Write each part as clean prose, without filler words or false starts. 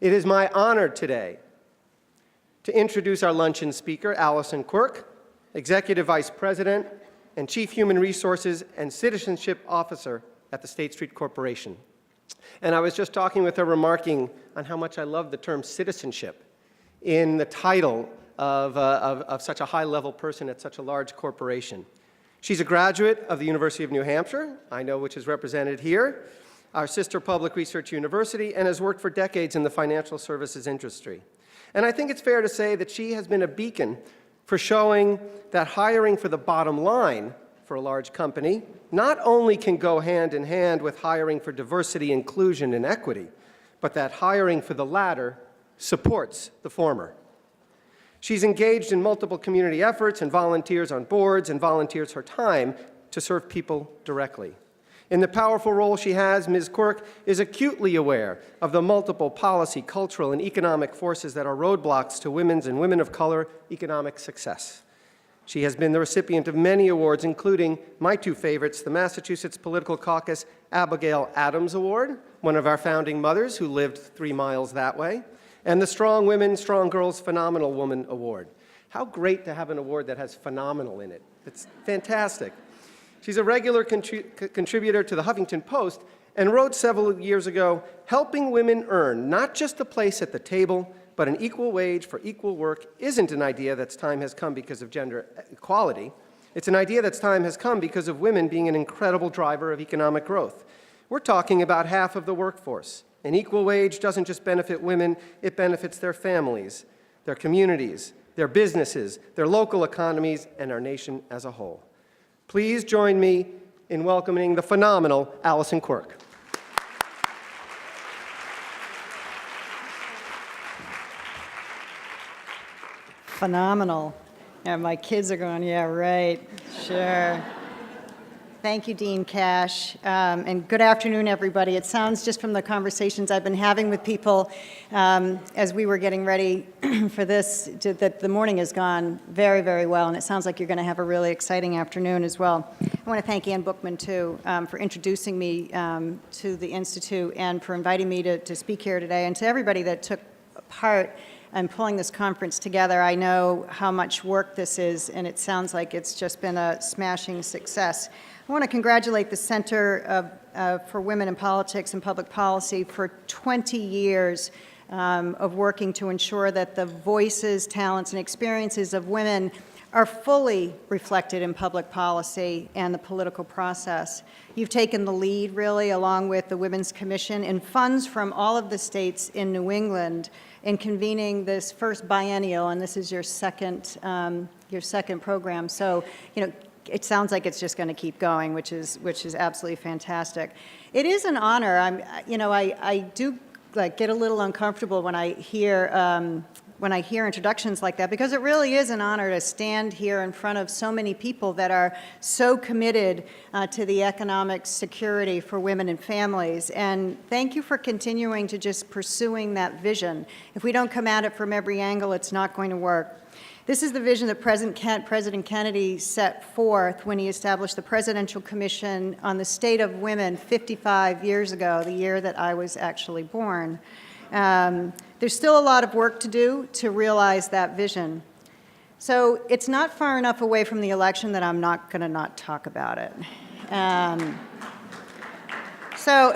It is my honor today to introduce our luncheon speaker, Allison Quirk, Executive Vice President and Chief Human Resources and Citizenship Officer at the State Street Corporation. And I was just talking with her, remarking on how much I love the term citizenship in the title of such a high-level person at such a large corporation. She's a graduate of the University of New Hampshire, I know, which is represented here, our sister public research university, and has worked for decades in the financial services industry. And I think it's fair to say that she has been a beacon for showing that hiring for the bottom line for a large company not only can go hand in hand with hiring for diversity, inclusion, and equity, but that hiring for the latter supports the former. She's engaged in multiple community efforts and volunteers on boards and volunteers her time to serve people directly. In the powerful role she has, Ms. Quirk is acutely aware of the multiple policy, cultural, and economic forces that are roadblocks to women's and women of color economic success. She has been the recipient of many awards, including my two favorites, the Massachusetts Political Caucus Abigail Adams Award, one of our founding mothers who lived 3 miles that way, and the Strong Women, Strong Girls, Phenomenal Woman Award. How great to have an award that has phenomenal in it. It's fantastic. She's a regular contributor to the Huffington Post and wrote several years ago, helping women earn not just a place at the table, but an equal wage for equal work isn't an idea that's time has come because of gender equality. It's an idea that's time has come because of women being an incredible driver of economic growth. We're talking about half of the workforce. An equal wage doesn't just benefit women, it benefits their families, their communities, their businesses, their local economies, and our nation as a whole. Please join me in welcoming the phenomenal Allison Quirk. Phenomenal. Yeah, my kids are going, yeah, right, sure. Thank you, Dean Cash, and good afternoon, everybody. It sounds just from the conversations I've been having with people as we were getting ready for this, that the morning has gone very, very well, and it sounds like you're going to have a really exciting afternoon as well. I want to thank Ann Bookman, too, for introducing me to the Institute and for inviting me to speak here today, and to everybody that took part in pulling this conference together. I know how much work this is, and it sounds like it's just been a smashing success. I want to congratulate the Center for Women in Politics and Public Policy for 20 years of working to ensure that the voices, talents, and experiences of women are fully reflected in public policy and the political process. You've taken the lead, really, along with the Women's Commission and funds from all of the states in New England in convening this first biennial, and this is your second program. So, you know, it sounds like it's just going to keep going, which is absolutely fantastic. It is an honor. I do get a little uncomfortable when I hear introductions like that, because it really is an honor to stand here in front of so many people that are so committed to the economic security for women and families. And thank you for continuing to just pursuing that vision. If we don't come at it from every angle, it's not going to work. This is the vision that President Kennedy set forth when he established the Presidential Commission on the State of Women 55 years ago, the year that I was actually born. There's still a lot of work to do to realize that vision. So it's not far enough away from the election that I'm not going to not talk about it. So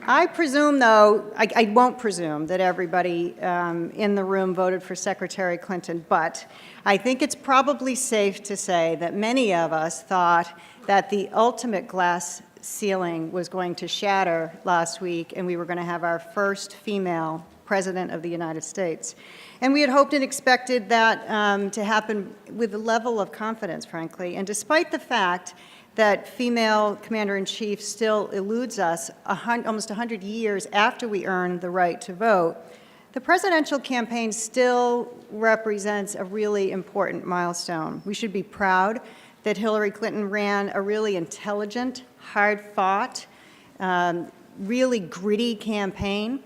I presume, though, I won't presume that everybody in the room voted for Secretary Clinton, but I think it's probably safe to say that many of us thought that the ultimate glass ceiling was going to shatter last week, and we were going to have our first female President of the United States. And we had hoped and expected that to happen with a level of confidence, frankly. And despite the fact that female commander-in-chief still eludes us almost 100 years after we earned the right to vote, the presidential campaign still represents a really important milestone. We should be proud that Hillary Clinton ran a really intelligent, hard-fought, really gritty campaign,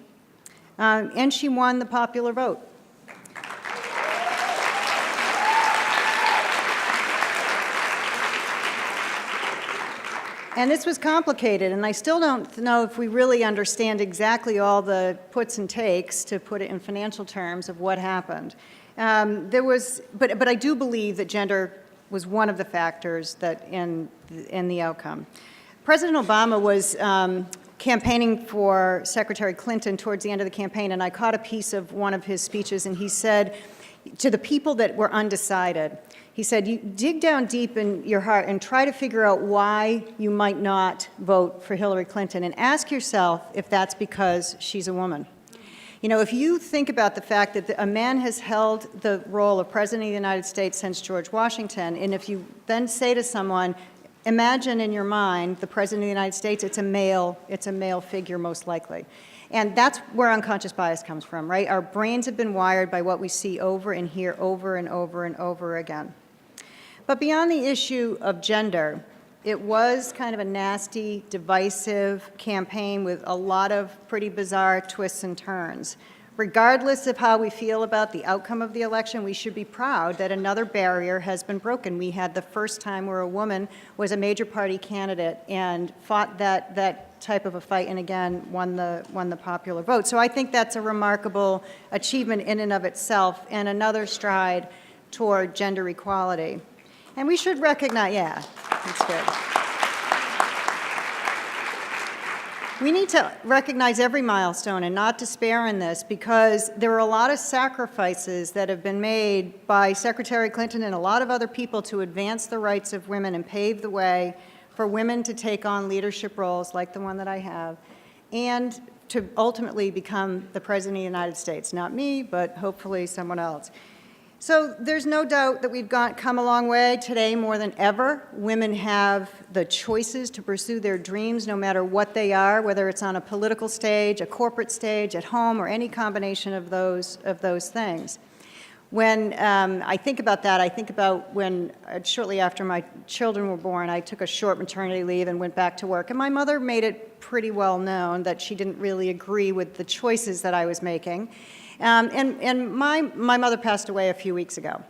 and she won the popular vote. And this was complicated, and I still don't know if we really understand exactly all the puts and takes, to put it in financial terms, of what happened. But I do believe that gender was one of the factors that in the outcome. President Obama was campaigning for Secretary Clinton towards the end of the campaign, and I caught a piece of one of his speeches, and he said to the people that were undecided, he said, you dig down deep in your heart and try to figure out why you might not vote for Hillary Clinton, and ask yourself if that's because she's a woman. You know, if you think about the fact that a man has held the role of President of the United States since George Washington, and if you then say to someone, imagine in your mind the President of the United States, it's a male figure most likely. And that's where unconscious bias comes from, right? Our brains have been wired by what we see over and hear over and over and over again. But beyond the issue of gender, it was kind of a nasty, divisive campaign with a lot of pretty bizarre twists and turns. Regardless of how we feel about the outcome of the election, we should be proud that another barrier has been broken. We had the first time where a woman was a major party candidate and fought that type of a fight, and again, won the popular vote. So I think that's a remarkable achievement in and of itself, and another stride toward gender equality. And we should recognize, yeah, that's good. We need to recognize every milestone and not despair in this, because there are a lot of sacrifices that have been made by Secretary Clinton and a lot of other people to advance the rights of women and pave the way for women to take on leadership roles like the one that I have, and to ultimately become the President of the United States. Not me, but hopefully someone else. So there's no doubt that we've come a long way. Today, more than ever, women have the choices to pursue their dreams, no matter what they are, whether it's on a political stage, a corporate stage, at home, or any combination of those things. When I think about that, I think about when, shortly after my children were born, I took a short maternity leave and went back to work. And my mother made it pretty well known that she didn't really agree with the choices that I was making. And my mother passed away a few weeks ago.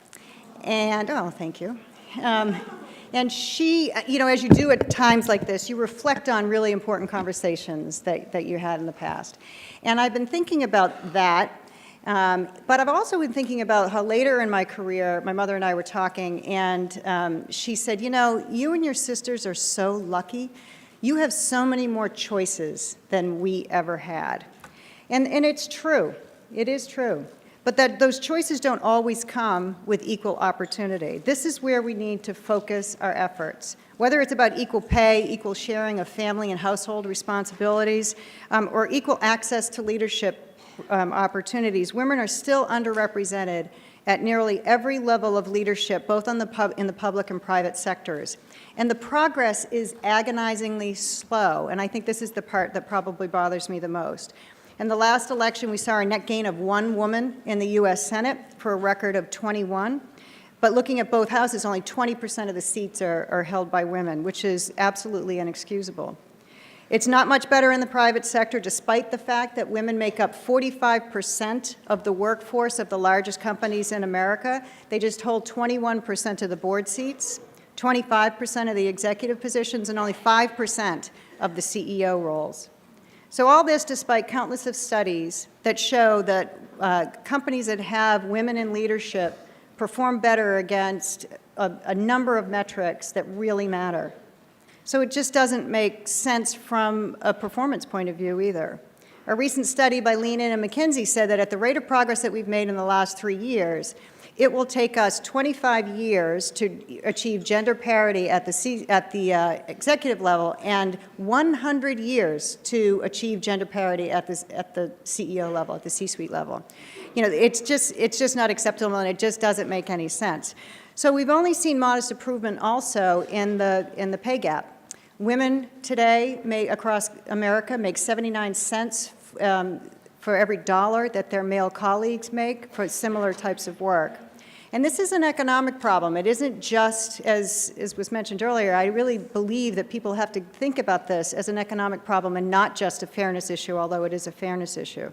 And, oh, thank you. And she, you know, as you do at times like this, you reflect on really important conversations that you had in the past. And I've been thinking about that, but I've also been thinking about how later in my career, my mother and I were talking, and she said, you know, you and your sisters are so lucky. You have so many more choices than we ever had. And it's true. It is true. But that those choices don't always come with equal opportunity. This is where we need to focus our efforts. Whether it's about equal pay, equal sharing of family and household responsibilities, or equal access to leadership opportunities, women are still underrepresented at nearly every level of leadership, both in the public and private sectors. And the progress is agonizingly slow, and I think this is the part that probably bothers me the most. In the last election, we saw a net gain of 1 woman in the U.S. Senate for a record of 21. But looking at both houses, only 20% of the seats are held by women, which is absolutely inexcusable. It's not much better in the private sector, despite the fact that women make up 45% of the workforce of the largest companies in America. They just hold 21% of the board seats, 25% of the executive positions, and only 5% of the CEO roles. So all this despite countless of studies that show that companies that have women in leadership perform better against a number of metrics that really matter. So it just doesn't make sense from a performance point of view either. A recent study by Lehman and McKinsey said that at the rate of progress that we've made in the last 3 years, it will take us 25 years to achieve gender parity at the executive level, and 100 years to achieve gender parity at the CEO level, at the C-suite level. You know, it's just not acceptable, and it just doesn't make any sense. So we've only seen modest improvement also in the pay gap. Women today across America make 79 cents for every dollar that their male colleagues make for similar types of work. And this is an economic problem. It isn't just, as was mentioned earlier, I really believe that people have to think about this as an economic problem and not just a fairness issue, although it is a fairness issue.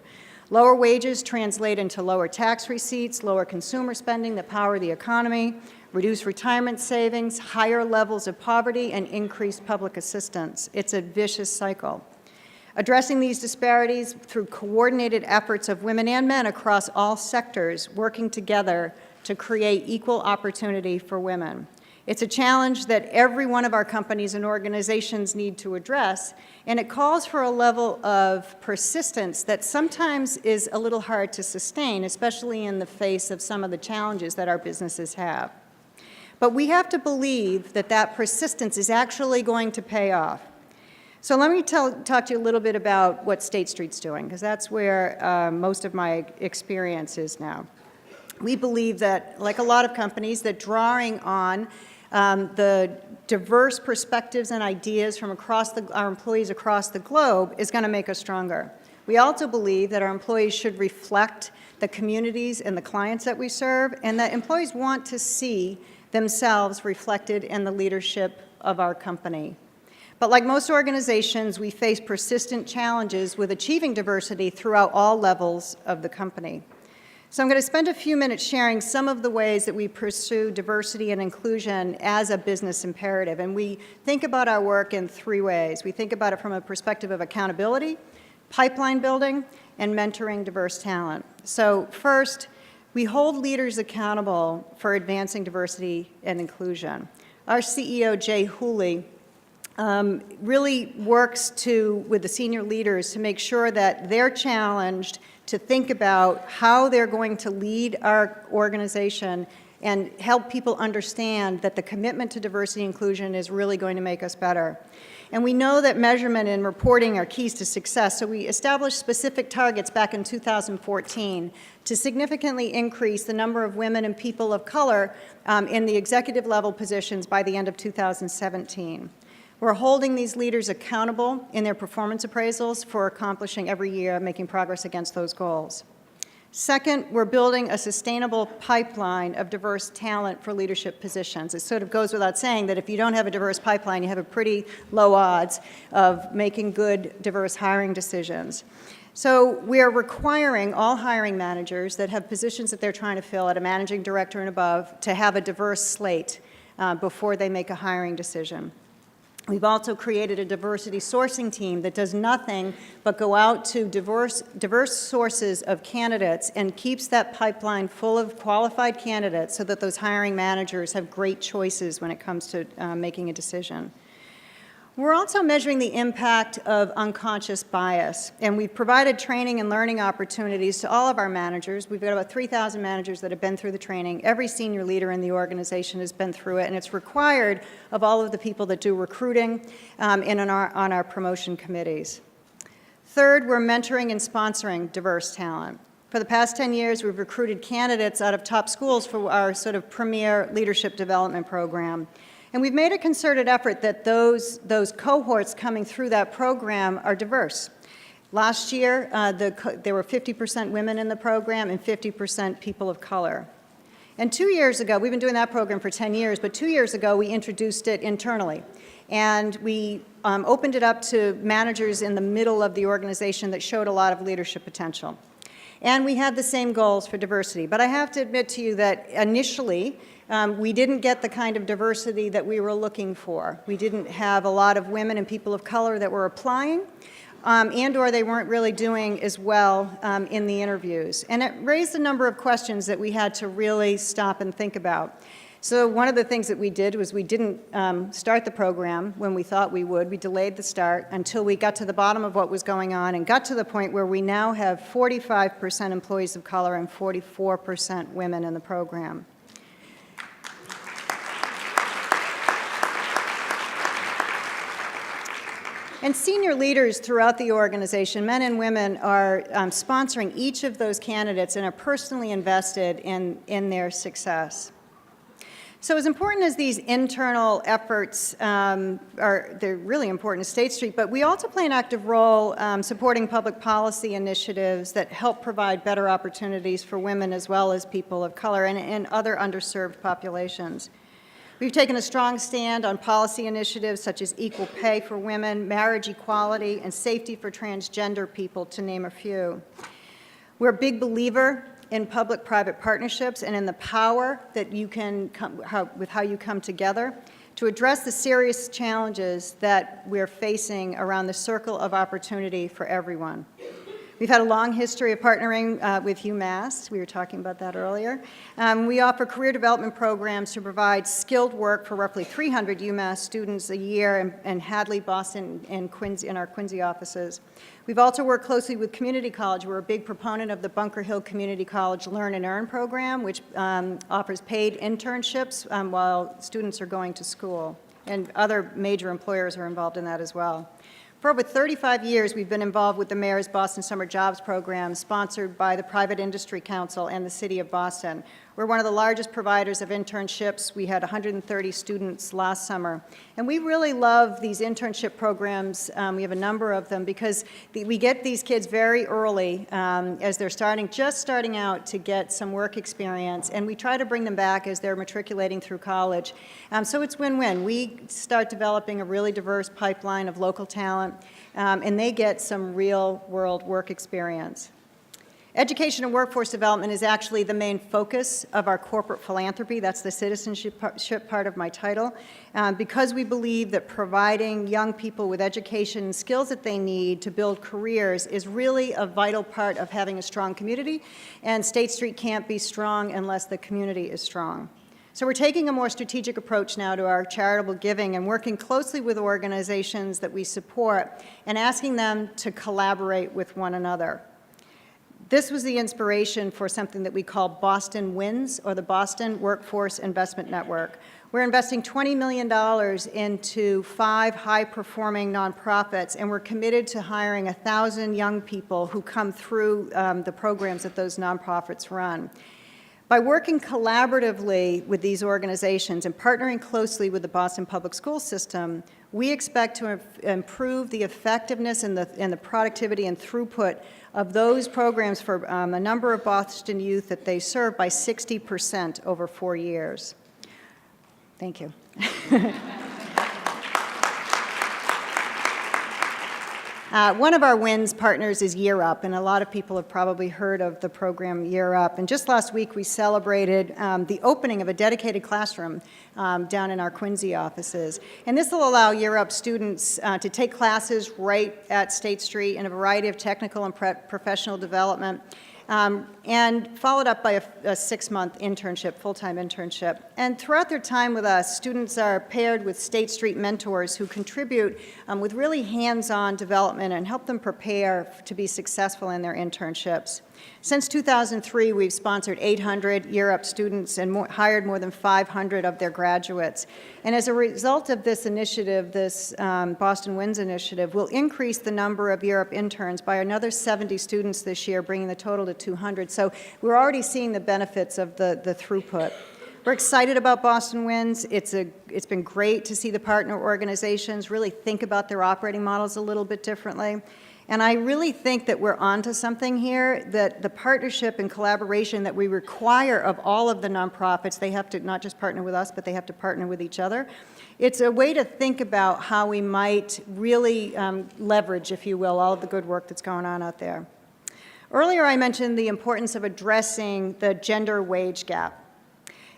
Lower wages translate into lower tax receipts, lower consumer spending that power the economy, reduced retirement savings, higher levels of poverty, and increased public assistance. It's a vicious cycle. Addressing these disparities through coordinated efforts of women and men across all sectors working together to create equal opportunity for women. It's a challenge that every one of our companies and organizations need to address, and it calls for a level of persistence that sometimes is a little hard to sustain, especially in the face of some of the challenges that our businesses have. But we have to believe that that persistence is actually going to pay off. So let me talk to you a little bit about what State Street's doing, because that's where most of my experience is now. We believe that, like a lot of companies, that drawing on the diverse perspectives and ideas from our employees across the globe is going to make us stronger. We also believe that our employees should reflect the communities and the clients that we serve, and that employees want to see themselves reflected in the leadership of our company. But like most organizations, we face persistent challenges with achieving diversity throughout all levels of the company. So I'm going to spend a few minutes sharing some of the ways that we pursue diversity and inclusion as a business imperative. And we think about our work in three ways. We think about it from a perspective of accountability, pipeline building, and mentoring diverse talent. So first, we hold leaders accountable for advancing diversity and inclusion. Our CEO, Jay Hooley, really works with the senior leaders to make sure that they're challenged to think about how they're going to lead our organization and help people understand that the commitment to diversity and inclusion is really going to make us better. And we know that measurement and reporting are keys to success, so we established specific targets back in 2014 to significantly increase the number of women and people of color in the executive level positions by the end of 2017. We're holding these leaders accountable in their performance appraisals for accomplishing every year, making progress against those goals. Second, we're building a sustainable pipeline of diverse talent for leadership positions. It sort of goes without saying that if you don't have a diverse pipeline, you have a pretty low odds of making good, diverse hiring decisions. So we are requiring all hiring managers that have positions that they're trying to fill at a managing director and above to have a diverse slate before they make a hiring decision. We've also created a diversity sourcing team that does nothing but go out to diverse sources of candidates and keeps that pipeline full of qualified candidates so that those hiring managers have great choices when it comes to making a decision. We're also measuring the impact of unconscious bias, and we've provided training and learning opportunities to all of our managers. We've got about 3,000 managers that have been through the training. Every senior leader in the organization has been through it, and it's required of all of the people that do recruiting and on our promotion committees. Third, we're mentoring and sponsoring diverse talent. For the past 10 years, we've recruited candidates out of top schools for our sort of premier leadership development program. And we've made a concerted effort that those cohorts coming through that program are diverse. Last year, there were 50% women in the program and 50% people of color. And 2 years ago, we've been doing that program for 10 years, but 2 years ago, we introduced it internally. And we opened it up to managers in the middle of the organization that showed a lot of leadership potential. And we had the same goals for diversity. But I have to admit to you that initially, we didn't get the kind of diversity that we were looking for. We didn't have a lot of women and people of color that were applying, and or they weren't really doing as well in the interviews. And it raised a number of questions that we had to really stop and think about. So one of the things that we did was we didn't start the program when we thought we would. We delayed the start until we got to the bottom of what was going on and got to the point where we now have 45% employees of color and 44% women in the program. And senior leaders throughout the organization, men and women, are sponsoring each of those candidates and are personally invested in their success. So as important as these internal efforts they're really important to State Street, but we also play an active role supporting public policy initiatives that help provide better opportunities for women as well as people of color and other underserved populations. We've taken a strong stand on policy initiatives such as equal pay for women, marriage equality, and safety for transgender people, to name a few. We're a big believer in public-private partnerships and in the power that you can with how you come together to address the serious challenges that we're facing around the circle of opportunity for everyone. We've had a long history of partnering with UMass. We were talking about that earlier. We offer career development programs to provide skilled work for roughly 300 UMass students a year in Hadley, Boston, and Quincy, in our Quincy offices. We've also worked closely with community college. We're a big proponent of the Bunker Hill Community College Learn and Earn program, which offers paid internships while students are going to school. And other major employers are involved in that as well. For over 35 years, we've been involved with the Mayor's Boston Summer Jobs Program, sponsored by the Private Industry Council and the City of Boston. We're one of the largest providers of internships. We had 130 students last summer. And we really love these internship programs. We have a number of them because we get these kids very early as they're just starting out to get some work experience. And we try to bring them back as they're matriculating through college. So it's win-win. We start developing a really diverse pipeline of local talent, and they get some real-world work experience. Education and workforce development is actually the main focus of our corporate philanthropy. That's the citizenship part of my title, because we believe that providing young people with education and skills that they need to build careers is really a vital part of having a strong community, and State Street can't be strong unless the community is strong. So we're taking a more strategic approach now to our charitable giving and working closely with organizations that we support and asking them to collaborate with one another. This was the inspiration for something that we call Boston Wins, or the Boston Workforce Investment Network. We're investing $20 million into 5 high-performing nonprofits, and we're committed to hiring 1,000 young people who come through the programs that those nonprofits run. By working collaboratively with these organizations and partnering closely with the Boston Public School System, we expect to improve the effectiveness and the productivity and throughput of those programs for a number of Boston youth that they serve by 60% over 4 years. Thank you. One of our WINS partners is Year Up, and a lot of people have probably heard of the program Year Up. And just last week, we celebrated the opening of a dedicated classroom down in our Quincy offices. And this will allow Year Up students to take classes right at State Street in a variety of technical and professional development, and followed up by a 6-month internship, full-time internship. And throughout their time with us, students are paired with State Street mentors who contribute with really hands-on development and help them prepare to be successful in their internships. Since 2003, we've sponsored 800 Year Up students and hired more than 500 of their graduates. And as a result of this initiative, this Boston Wins initiative, we'll increase the number of Year Up interns by another 70 students this year, bringing the total to 200. So we're already seeing the benefits of the throughput. We're excited about Boston Wins. It's been great to see the partner organizations really think about their operating models a little bit differently. And I really think that we're onto something here, that the partnership and collaboration that we require of all of the nonprofits, they have to not just partner with us, but they have to partner with each other. It's a way to think about how we might really leverage, if you will, all of the good work that's going on out there. Earlier, I mentioned the importance of addressing the gender wage gap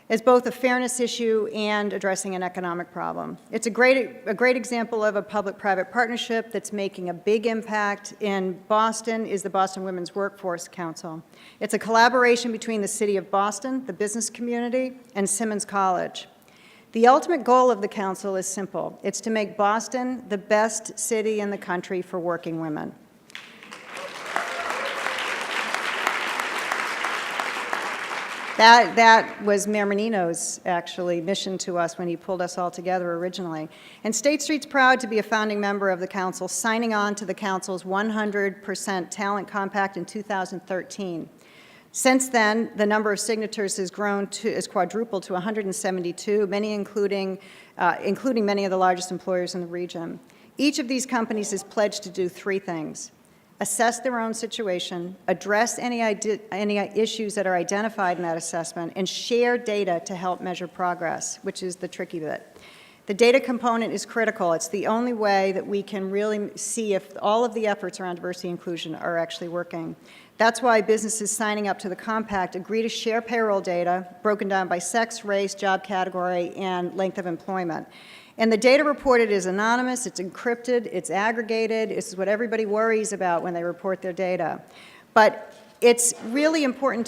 as both a fairness issue and addressing an economic problem. It's a great example of a public-private partnership that's making a big impact in Boston is the Boston Women's Workforce Council. It's a collaboration between the City of Boston, the business community, and Simmons College. The ultimate goal of the council is simple. It's to make Boston the best city in the country for working women. That was Mayor Menino's, actually, mission to us when he pulled us all together originally. And State Street's proud to be a founding member of the council, signing on to the council's 100% Talent Compact in 2013. Since then, the number of signatures has quadrupled to 172, many including many of the largest employers in the region. Each of these companies is pledged to do 3 things: assess their own situation, address any issues that are identified in that assessment, and share data to help measure progress, which is the tricky bit. The data component is critical. It's the only way that we can really see if all of the efforts around diversity and inclusion are actually working. That's why businesses signing up to the compact agree to share payroll data broken down by sex, race, job category, and length of employment. And the data reported is anonymous, it's encrypted, it's aggregated. This is what everybody worries about when they report their data. But it's really important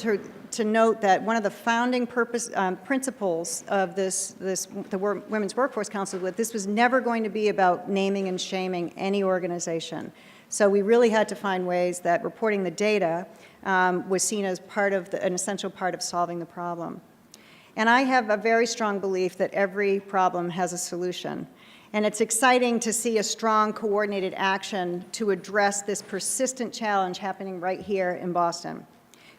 to note that one of the founding principles of the Women's Workforce Council, that this was never going to be about naming and shaming any organization. So we really had to find ways that reporting the data was seen as an essential part of solving the problem. And I have a very strong belief that every problem has a solution. And it's exciting to see a strong coordinated action to address this persistent challenge happening right here in Boston.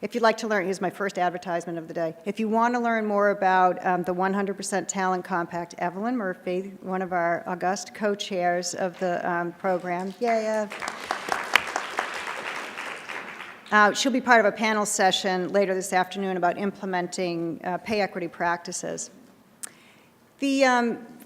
If you'd like to learn, here's my first advertisement of the day. If you want to learn more about the 100% Talent Compact, Evelyn Murphy, one of our august co-chairs of the program, she'll be part of a panel session later this afternoon about implementing pay equity practices.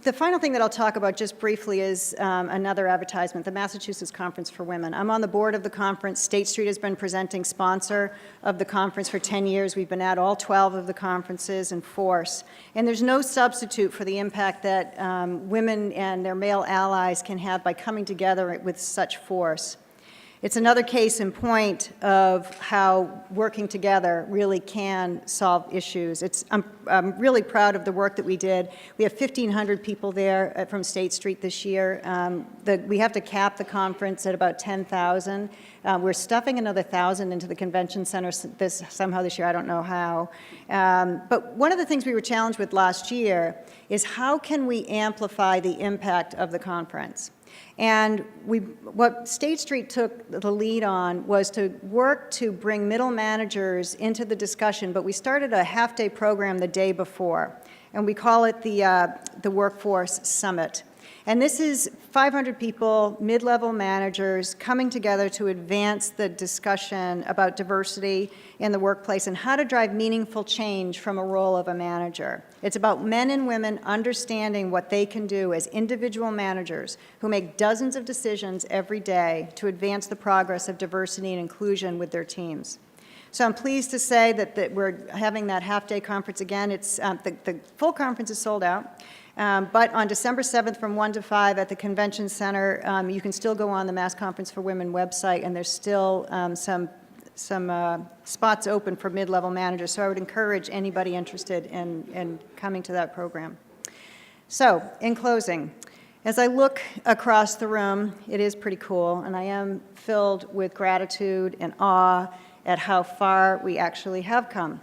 The final thing that I'll talk about just briefly is another advertisement, the Massachusetts Conference for Women. I'm on the board of the conference. State Street has been presenting sponsor of the conference for 10 years. We've been at all 12 of the conferences in force. And there's no substitute for the impact that women and their male allies can have by coming together with such force. It's another case in point of how working together really can solve issues. I'm really proud of the work that we did. We have 1,500 people there from State Street this year. We have to cap the conference at about 10,000. We're stuffing another 1,000 into the convention center somehow this year. I don't know how. But one of the things we were challenged with last year is how can we amplify the impact of the conference? And what State Street took the lead on was to work to bring middle managers into the discussion, but we started a half-day program the day before, and we call it the Workforce Summit. And this is 500 people, mid-level managers, coming together to advance the discussion about diversity in the workplace and how to drive meaningful change from a role of a manager. It's about men and women understanding what they can do as individual managers who make dozens of decisions every day to advance the progress of diversity and inclusion with their teams. So I'm pleased to say that we're having that half-day conference again. The full conference is sold out. But on December 7th from 1 to 5 at the Convention Center, you can still go on the Mass Conference for Women website, and there's still some spots open for mid-level managers. So I would encourage anybody interested in coming to that program. So in closing, as I look across the room, it is pretty cool, and I am filled with gratitude and awe at how far we actually have come,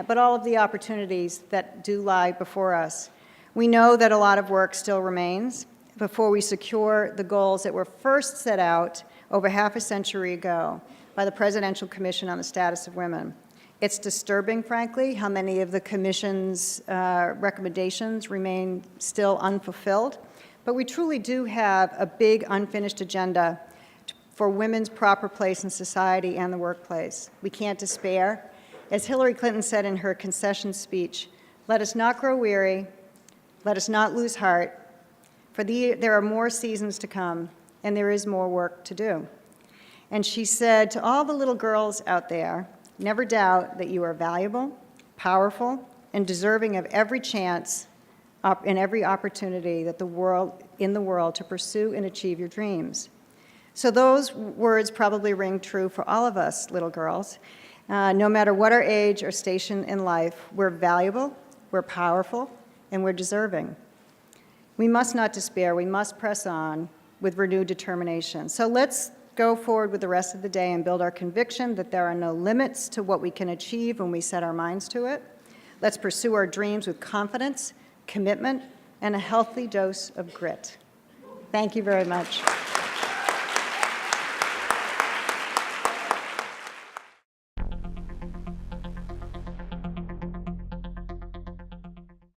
but all of the opportunities that do lie before us. We know that a lot of work still remains before we secure the goals that were first set out over half a century ago by the Presidential Commission on the Status of Women. It's disturbing, frankly, how many of the Commission's recommendations remain still unfulfilled, but we truly do have a big unfinished agenda for women's proper place in society and the workplace. We can't despair. As Hillary Clinton said in her concession speech, let us not grow weary, let us not lose heart, for there are more seasons to come, and there is more work to do. And she said to all the little girls out there, never doubt that you are valuable, powerful, and deserving of every chance and every opportunity that in the world to pursue and achieve your dreams. So those words probably ring true for all of us little girls. No matter what our age or station in life, we're valuable, we're powerful, and we're deserving. We must not despair. We must press on with renewed determination. So let's go forward with the rest of the day and build our conviction that there are no limits to what we can achieve when we set our minds to it. Let's pursue our dreams with confidence, commitment, and a healthy dose of grit. Thank you very much.